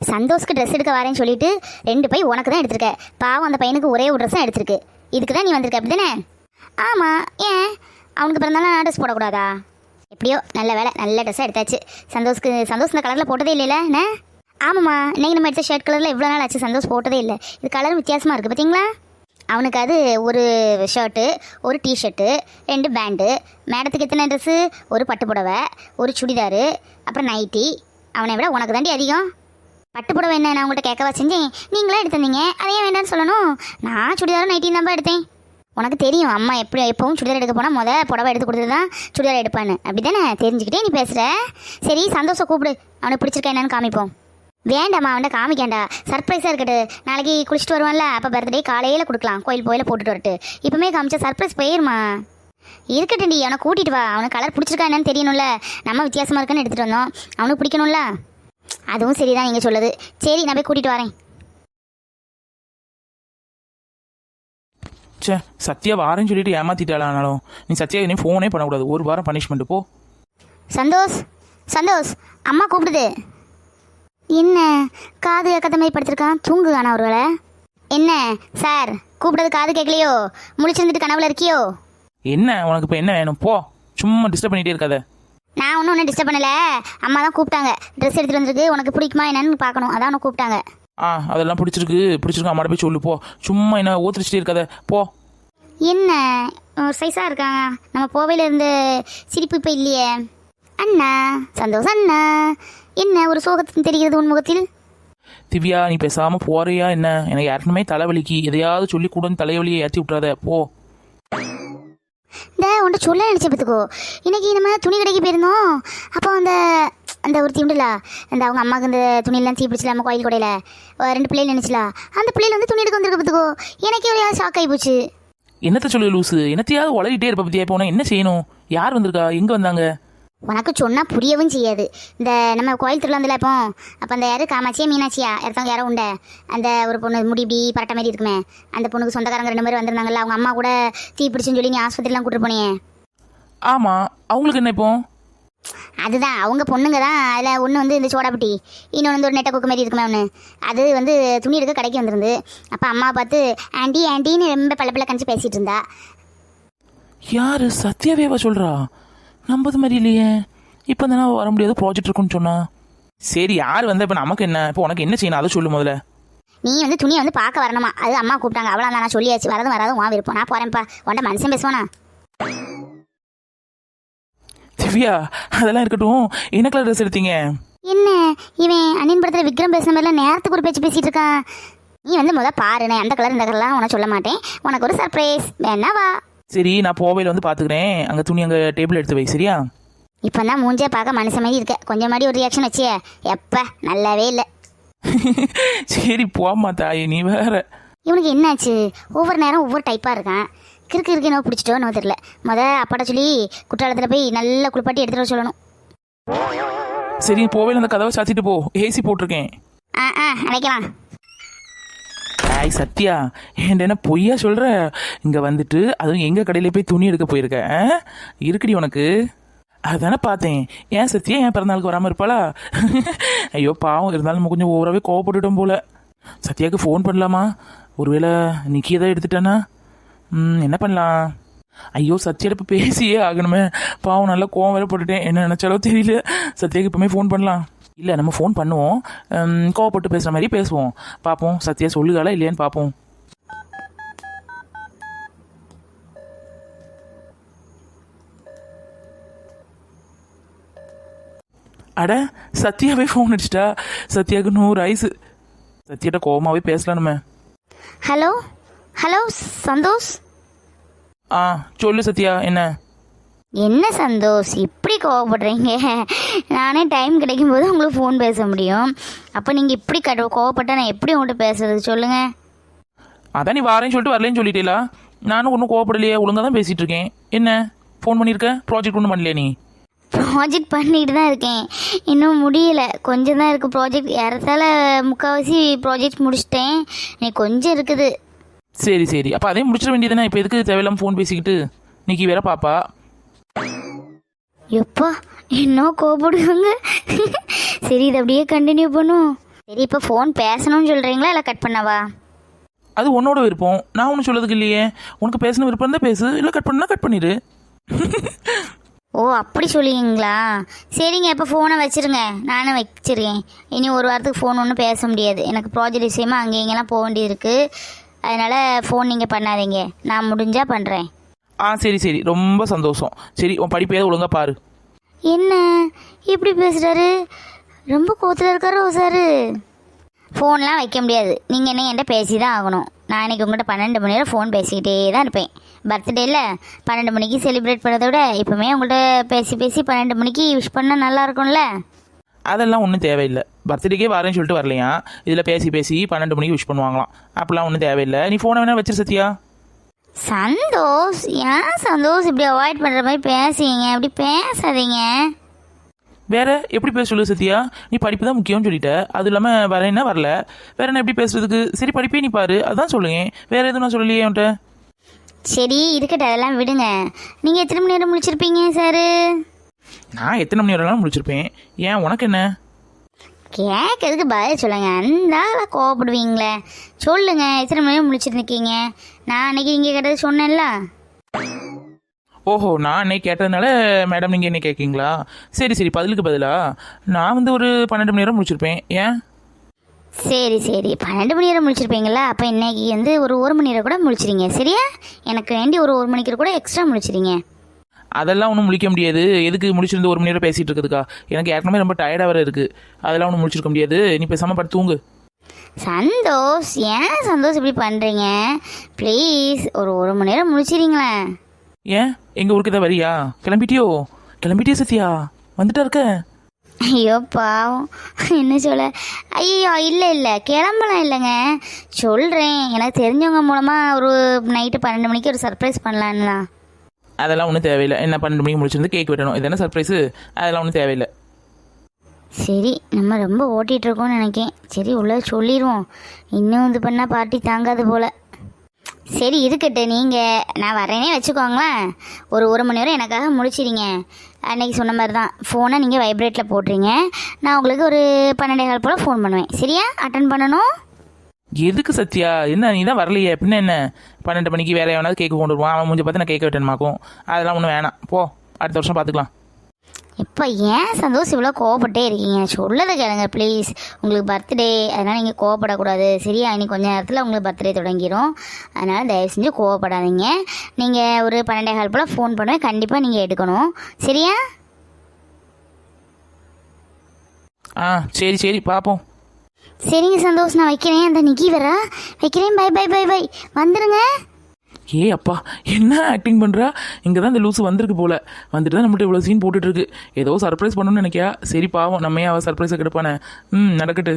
சந்தோஷ்க்கு dress எடுக்க வரேன்னு சொல்லிட்டு 2 பை உனக்கு தான் எடுத்திருக்க. பாவம் அந்த பையனுக்கு ஒரே ஒரு ட்ரெஸ் தான் எடுத்திருக்கு. இதுக்கு தான் நீ வந்திருக்க அப்படி தானே? ஆமாம். ஏன் அவனுக்கு பிறந்தாலும் ட்ரெஸ் போடக்கூடாதா? எப்படியோ நல்ல வேலை, நல்ல ட்ரெஸ்ஸாக எடுத்தாச்சு. சந்தோஷ் இந்த கலரில் போட்டதே இல்லைல்ல என்ன? ஆமாம்மா, இன்னைக்கு நம்ம எடுத்த ஷர்ட் கலரில் எவ்வளோ நாள் ஆச்சு சந்தோஷ் போட்டதே இல்லை. இது கலர் வித்தியாசமாக இருக்குது பார்த்தீங்களா? அவனுக்கு அது ஒரு ஷர்ட்டு, ஒரு டிஷர்ட்டு, 2 பேண்டு. மேடத்துக்கு எத்தனை ட்ரெஸ்ஸு? ஒரு பட்டு புடவை, ஒரு சுடிதாரு, அப்புறம் நைட்டி. அவனை விட உனக்கு தாண்டி அதிகம். பட்டு புடவை என்ன நான் உங்கள்கிட்ட கேட்கவா செஞ்சேன்? நீங்களே எடுத்திருந்தீங்க, அதையே வேண்டான்னு சொல்லணும். நான் சுடிதாரும் நைட்டியும் தான்ப்பா எடுத்தேன். உனக்கு தெரியும் அம்மா எப்பவும் சுடிதார் எடுக்க போனால் புடவை எடுத்து கொடுத்து தான் சுடிதார் எடுப்பான்னு. அப்படி தானே? தெரிஞ்சுக்கிட்டே நீ பேசுகிற. சரி, சந்தோஷம் கூப்பிடு, அவனுக்கு பிடிச்சிருக்கா என்னன்னு காமிப்போம். வேண்டாம்மா, அவன்கிட்ட காமிக்காண்டா, சர்ப்ரைஸாக இருக்கட்டு. நாளைக்கு குளிச்சுட்டு வருவான்ல, அப்போ பர்த்டே காலையில் கொடுக்கலாம், கோயில் போட்டுட்டு வரட்டு. இப்போமே காமிச்சா சர்ப்ரைஸ் போயிருமா? இருக்கட்டும்டி, அவனை கூட்டிகிட்டு வா. அவனுக்கு கலர் பிடிச்சிருக்கா என்னன்னு தெரியணும்ல. நம்ம வித்தியாசமாக இருக்குன்னு எடுத்துகிட்டு வந்தோம், அவனுக்கு பிடிக்கணும்ல. அதுவும் சரிதான் நீங்கள் சொல்லுது. சரி, நான் போய் கூட்டிகிட்டு வரேன். சே, சத்யா வாரேன்னு சொல்லிட்டு ஏமாத்திட்டாலும் நீ சத்யா நீ ஃபோனே பண்ணக்கூடாது. 1 வாரம் பனிஷ்மெண்ட் போ. சந்தோஷ் அம்மா கூப்பிடுது. என்ன காது கேட்காத மாதிரி படுத்திருக்கான்? தூங்குகானா ஒரு வேளை? என்ன சார் கூப்பிடுறது காது கேட்கலையோ? முழிச்சிருந்துட்டு கனவுல இருக்கியோ? என்ன உனக்கு இப்போ என்ன வேணும்? போ, சும்மா டிஸ்டர்ப் பண்ணிகிட்டே இருக்காத. நான் ஒன்றும் டிஸ்டர்ப் பண்ணலை. அம்மா தான் கூப்பிட்டாங்க. ட்ரெஸ் எடுத்துகிட்டு வந்திருக்கு, உனக்கு பிடிக்குமா என்னன்னு பார்க்கணும், அதான் உனக்கு கூப்பிட்டாங்க. அதெல்லாம் பிடிச்சிருக்கு அம்மாட்ட போய் சொல்லு போ. சும்மா என்ன ஓத்திரிச்சிட்டே இருக்காத, போ. என்ன ஒரு சைஸாக இருக்காங்க, நம்ம போவையில் இருந்து சிரிப்பு இப்போ இல்லையே. அண்ணா சந்தோஷம் அண்ணா, என்ன ஒரு சோகத்தின் தெரிகிறது உன் முகத்தில்? திவ்யா, நீ பேசாமல் போறியா என்ன? எனக்கு யாருக்குமே தலைவலிக்கு, எதையாவது சொல்லி கூட தலைவலியை ஏற்றி விட்றாத, போ. இந்த உன்ட்ட சொல்ல நினச்ச பார்த்துக்கோ. இன்னைக்கு நம்ம துணி கடைக்கு போயிருந்தோம். அப்போ அந்த ஒருத்தி உண்டுல, அந்த அவங்க அம்மாவுக்கு இந்த துணியெல்லாம் தீப்பிடிச்சில, நம்ம கோயில் கொடையில் 2 பிள்ளைகள் நினைச்சலா, அந்த பிள்ளைகள் வந்து துணி எடுக்க வந்திருக்க பார்த்துக்கோ. எனக்கே ஒரு ஷாக் ஆகி போச்சு. என்னத்த சொல்லு லூசு, என்னத்தையாவது உளறிட்டே இருப்ப பத்தியா? போனா என்ன செய்யணும்? யார் வந்திருக்கா? எங்கே வந்தாங்க? உனக்கு சொன்னால் புரியவும் செய்யாது. இந்த நம்ம கோயில் திருவிழா வந்துல அப்போ அந்த யாரு காமாட்சியா மீனாட்சியா யாரத்தவங்க யாரோ உண்ட, அந்த ஒரு பொண்ணு முடி இப்படி பரட்ட மாதிரி இருக்குமே, அந்த பொண்ணுக்கு சொந்தக்காரங்க 2 பேர் வந்திருந்தாங்கல்ல, அவங்க அம்மா கூட தீ பிடிச்சுன்னு சொல்லி நீ ஆஸ்பத்திரிலாம் கூட்டு போனியே. ஆமாம், அவங்களுக்கு என்ன இப்போ? அதுதான் அவங்க பொண்ணுங்க தான். அதில் ஒன்று வந்து இந்த சோடாபுட்டி, இன்னொன்று வந்து ஒரு நெட்டை குக்கு மாதிரி இருக்குமே ஒன்று. அது வந்து துணி எடுக்க கடைக்கு வந்திருந்து. அப்போ அம்மா பார்த்து ஆண்டி ஆண்டின்னு ரொம்ப பல்ல கணிச்சு பேசிகிட்டு இருந்தா. யாரு? சத்யாவேவா சொல்கிறா? நம்பது மாதிரி இல்லையே. இப்போ தானே வர முடியாது, ப்ராஜெக்ட் இருக்குன்னு சொன்னா. சரி, யார் வந்தால் இப்போ நமக்கு என்ன? இப்போ உனக்கு என்ன செய்யணும் அதை சொல்லு முதல்ல. நீ வந்து துணியை வந்து பார்க்க வரணுமா? அது அம்மா கூப்பிட்டாங்க, அவ்வளோ நான் சொல்லியாச்சு. வராதும் வா விருப்பம். நான் போகிறேன்ப்பா. உன்ட்ட மனுஷன் பேசுவானா? திவ்யா, அதெல்லாம் இருக்கட்டும். என்ன கலர் ட்ரெஸ் எடுத்தீங்க? என்ன இவன் அண்ணன் படத்தில் விக்ரம் பேசுன மாதிரிலாம் நேரத்துக்கு ஒரு பேச்சு பேசிகிட்டு இருக்கான். நீ வந்து பாருண்ணே, அந்த கலர் இந்த கலர்லாம் உனக்கு சொல்ல மாட்டேன். உனக்கு ஒரு சர்ப்ரைஸ் வேணா வா. சரி, நான் போவையில் வந்து பார்த்துக்கிறேன். அங்கே துணி அங்கே டேபிள் எடுத்து வை, சரியா? இப்போ தான் மூஞ்சே பார்க்க மனுஷன் மாதிரி இருக்க. கொஞ்சம் மாதிரி ஒரு ரியாக்ஷன் வச்சியே, எப்போ நல்லாவே இல்லை. சரி போம்மா தாயே, நீ வேற. இவனுக்கு என்னாச்சு? ஒவ்வொரு நேரம் ஒவ்வொரு டைப்பாக இருக்கான். கிறுக்கு என்ன பிடிச்சிட்டோ நோ தெரியல. அப்பாட்ட சொல்லி குற்றாலத்தில் போய் நல்லா குளிப்பாட்டி எடுத்துகிட்டு வர சொல்லணும். சரி, போவையில் அந்த கதவை சாத்திட்டு போ. ஏசி போட்டிருக்கேன். அடைக்கலாம். ஆய் சத்யா, என்ன பொய்யா சொல்கிற? இங்கே வந்துட்டு அதுவும் எங்கள் கடையில் போய் துணி எடுக்க போயிருக்க இருக்குடி உனக்கு. அதுதானே பார்த்தேன். ஏன் சத்யா ஏன் பிறந்தநாளுக்கு வராமல் இருப்பாளா? ஐயோ பாவம், இருந்தாலும் நம்ம கொஞ்சம் ஓவராகவே கோவப்பட்டுட்டோம் போல. சத்யாவுக்கு ஃபோன் பண்ணலாமா? ஒருவேளை நிக்கி ஏதாவது எடுத்துட்டானா? என்ன பண்ணலாம்? ஐயோ, சத்யாட்ட இப்போ பேசியே ஆகணுமே. பாவம், நல்லா கோவம் வேற போட்டுட்டேன். என்ன நினச்சாலோ தெரியல. சத்யாவுக்கு இப்போமே ஃபோன் பண்ணலாம். இல்லை, நம்ம ஃபோன் பண்ணுவோம், கோவப்பட்டு பேசுகிற மாதிரி பேசுவோம். பார்ப்போம் சத்யா சொல்லுகாலா இல்லையான்னு பார்ப்போம். அட, சத்யாவே ஃபோன் அடிச்சிட்டா. சத்யாவுக்கு 100 ஐஸு. சத்யாட்ட கோவமாகவே பேசலானுமே. ஹலோ சந்தோஷ். சொல்லு சத்யா. என்ன சந்தோஷ் இப்படி கோவப்படுறீங்க? நானே டைம் கிடைக்கும்போது உங்களுக்கு ஃபோன் பேச முடியும். அப்போ நீங்கள் இப்படி கோவப்பட்டா நான் எப்படி உங்கள்கிட்ட பேசுறது சொல்லுங்கள். அதான் நீ வாரேன்னு சொல்லிட்டு வரலன்னு சொல்லிட்டேலா. நானும் ஒன்றும் கோவப்படலையே, ஒழுங்காக தான் பேசிகிட்டு இருக்கேன். என்ன ஃபோன் பண்ணியிருக்க? ப்ராஜெக்ட் ஒன்றும் பண்ணலையா நீ? ப்ராஜெக்ட் பண்ணிட்டு தான் இருக்கேன், இன்னும் முடியலை. கொஞ்சம் தான் இருக்குது ப்ராஜெக்ட். ஏறத்தால முக்கால்வாசி ப்ராஜெக்ட் முடிச்சிட்டேன், எனக்கு கொஞ்சம் இருக்குது. சரி, அப்போ அதே முடிச்சிட வேண்டியதுதானே. இப்போ எதுக்கு தேவையில்லாமல் ஃபோன் பேசிக்கிட்டு? இன்னைக்கு வேற பாப்பா. எப்பா என்ன கோபப்படுவாங்க. சரி, இது அப்படியே கண்டினியூ பண்ணும். சரி இப்போ ஃபோன் பேசணும்னு சொல்கிறீங்களா இல்லை கட் பண்ணவா? அது உன்னோட விருப்பம், நான் ஒன்றும் சொல்லதுக்கு இல்லையே. உனக்கு பேசணும் விருப்பம் இருந்தால் பேசு, இல்லை கட் பண்ணா கட் பண்ணிடு. ஓ அப்படி சொல்லுவீங்களா? சரிங்க இப்போ ஃபோனை வச்சுருங்க, நானும் வச்சிருக்கேன். இனி ஒரு வாரத்துக்கு ஃபோன் ஒன்றும் பேச முடியாது, எனக்கு ப்ராஜெக்ட் விஷயமா அங்கே இங்கெல்லாம் போக வேண்டியது இருக்குது. அதனால் ஃபோன் நீங்கள் பண்ணாதீங்க, நான் முடிஞ்சால் பண்ணுறேன். சரி சரி, ரொம்ப சந்தோஷம். சரி, உன் படிப்பையாவது ஒழுங்காக பாரு. என்ன இப்படி பேசுகிறாரு? ரொம்ப கோத்தில் இருக்காரோ சார்? ஃபோன்லாம் வைக்க முடியாது, நீங்கள் என்ன என்கிட்ட பேசி தான் ஆகணும். நான் இன்றைக்கி உங்கள்கிட்ட 12 மணி நேரம் ஃபோன் பேசிக்கிட்டே தான் இருப்பேன். பர்த்டேயில் 12 மணிக்கு செலிப்ரேட் பண்ணுறத விட இப்போமே உங்கள்கிட்ட பேசி பேசி 12 மணிக்கு விஷ் பண்ணால் நல்லா இருக்கும்ல? அதெல்லாம் ஒன்றும் தேவையில்லை. பர்த்டேக்கே வரேன்னு சொல்லிட்டு வரலையா, இதில் பேசி பேசி 12 மணிக்கு விஷ் பண்ணுவாங்களாம். அப்படிலாம் ஒன்றும் தேவையில்லை. நீ ஃபோனை வேணா வச்சிரு சத்யா. சந்தோஷ், ஏன் சந்தோஷ் இப்படி அவாய்ட் பண்ணுற மாதிரி பேசுவீங்க? அப்படி பேசாதீங்க. வேற எப்படி பேச சொல்லு சத்யா? நீ படிப்பு தான் முக்கியம்னு சொல்லிட்ட, அது இல்லாமல் வரேன்னா வரல, வேற என்ன எப்படி பேசுறதுக்கு? சரி படிப்பே நீ பாரு, அதான் சொல்லுங்க. வேற எதுவும் நான் சொல்லலையே உன்ட்ட. சரி இருக்கட்டும், அதெல்லாம் விடுங்க. நீங்கள் எத்தனை மணி நேரம் முடிச்சிருப்பீங்க சார்? நான் எத்தனை மணி நேரம் முடிச்சிருப்பேன். ஏன் உனக்கு என்ன? கேட்கறதுக்கு பதில் சொல்லுங்க. அந்த கோவப்படுவீங்களே, சொல்லுங்க எத்தனை மணி நேரம் முடிச்சிருக்கீங்க? நான் அன்னைக்கு இங்கே கேட்டது சொன்னேன்ல. ஓஹோ, நான் என்னை கேட்டதுனால மேடம் நீங்கள் என்ன கேட்கீங்களா? சரி சரி, பதிலுக்கு பதிலா நான் வந்து ஒரு 12 மணி நேரம் முடிச்சிருப்பேன். ஏன்? சரி சரி, 12 மணி நேரம் முடிச்சிருப்பீங்களா? அப்போ இன்னைக்கு வந்து ஒரு மணி நேரம் கூட முடிச்சிருங்க சரியா? எனக்கு வேண்டி ஒரு மணிக்கு கூட எக்ஸ்ட்ரா முடிச்சிருங்க. அதெல்லாம் ஒன்றும் முடிக்க முடியாது. எதுக்கு முடிச்சிருந்து 1 மணி நேரம் பேசிகிட்டு இருக்குதுக்கா? எனக்கு ஏற்கனவே ரொம்ப டயர்டாக வேறு இருக்குது. அதெல்லாம் ஒன்றும் முடிச்சிருக்க முடியாது. நீ பேசாமல் படுத்து தூங்கு. சந்தோஷ், ஏன் சந்தோஷ் இப்படி பண்ணுறீங்க? ப்ளீஸ் ஒரு மணி நேரம் முடிச்சிருங்களேன். ஏன் எங்கள் ஊருக்கு தான் வரியா? கிளம்பிட்டியோ சத்யா? வந்துட்டா இருக்க? ஐயோ பாவம், என்ன சொல்ல? ஐயோ இல்லை கிளம்பலாம் இல்லைங்க, சொல்கிறேன். எனக்கு தெரிஞ்சவங்க மூலமாக ஒரு நைட்டு 12 மணிக்கு ஒரு சர்ப்ரைஸ் பண்ணலான்னா. அதெல்லாம் ஒன்றும் தேவையில்லை. என்ன 12 மணிக்கு முடிச்சிருந்து கேக் வெட்டணும், இது என்ன சர்ப்ரைஸு? அதெல்லாம் ஒன்றும் தேவையில்லை. சரி, நம்ம ரொம்ப ஓட்டிகிட்ருக்கோம்னு நினைக்கேன். சரி உள்ள சொல்லிடுவோம், இன்னும் இது பண்ணால் பார்ட்டி தாங்காது போல். சரி இருக்கட்டு, நீங்கள் நான் வரேனே வச்சுக்கோங்களேன். ஒரு மணி நேரம் எனக்காக முடிச்சிடுங்க. அன்றைக்கி சொன்ன மாதிரி தான் ஃபோனை நீங்கள் வைப்ரேட்டில் போட்டுறீங்க. நான் உங்களுக்கு ஒரு 12:15 போல் ஃபோன் பண்ணுவேன் சரியா? அட்டன் பண்ணணும். எதுக்கு சத்யா? என்ன நீ தான் வரலையே, பின்ன என்ன? 12 மணிக்கு வேற எவனாவது கேக்கு கொண்டு வருவான், அவன் முடிஞ்ச பார்த்து நான் கேட்க வெட்டணுமாக்கும். அதெல்லாம் ஒன்றும் வேணாம், போ, அடுத்த வருஷம் பார்த்துக்கலாம். இப்போ ஏன் சந்தோஷம் இவ்வளோ கோவப்பட்டே இருக்கீங்க? சொல்லதை கேளுங்க ப்ளீஸ். உங்களுக்கு பர்த்டே, அதனால் நீங்கள் கோவப்படக்கூடாது சரியா? இன்னைக்கு கொஞ்சம் நேரத்தில் உங்களுக்கு பர்த்டே தொடங்கிடும். அதனால் தயவு செஞ்சு கோவப்படாதீங்க. நீங்கள் ஒரு 12:15 போல் ஃபோன் பண்ணுவேன், கண்டிப்பாக நீங்கள் எடுக்கணும் சரியா? சரி சரி, பார்ப்போம். சரிங்க சந்தோஷ், நான் வைக்கிறேன். அந்த நிக்கி வரா, வைக்கிறேன். பை பை பை பை, வந்துடுங்க. ஏ அப்பா, என்ன ஆக்டிங் பண்ணுறா? இங்கே தான் இந்த லூஸு வந்திருக்கு போல. வந்துட்டு தான் நம்மகிட்ட இவ்வளோ சீன் போட்டுட்ருக்கு. ஏதோ சர்ப்ரைஸ் பண்ணணும்னு நினைக்கியா? சரி பாவம், நம்ம அவள் சர்ப்ரைஸை கெடுப்பானே. நடக்கட்டு.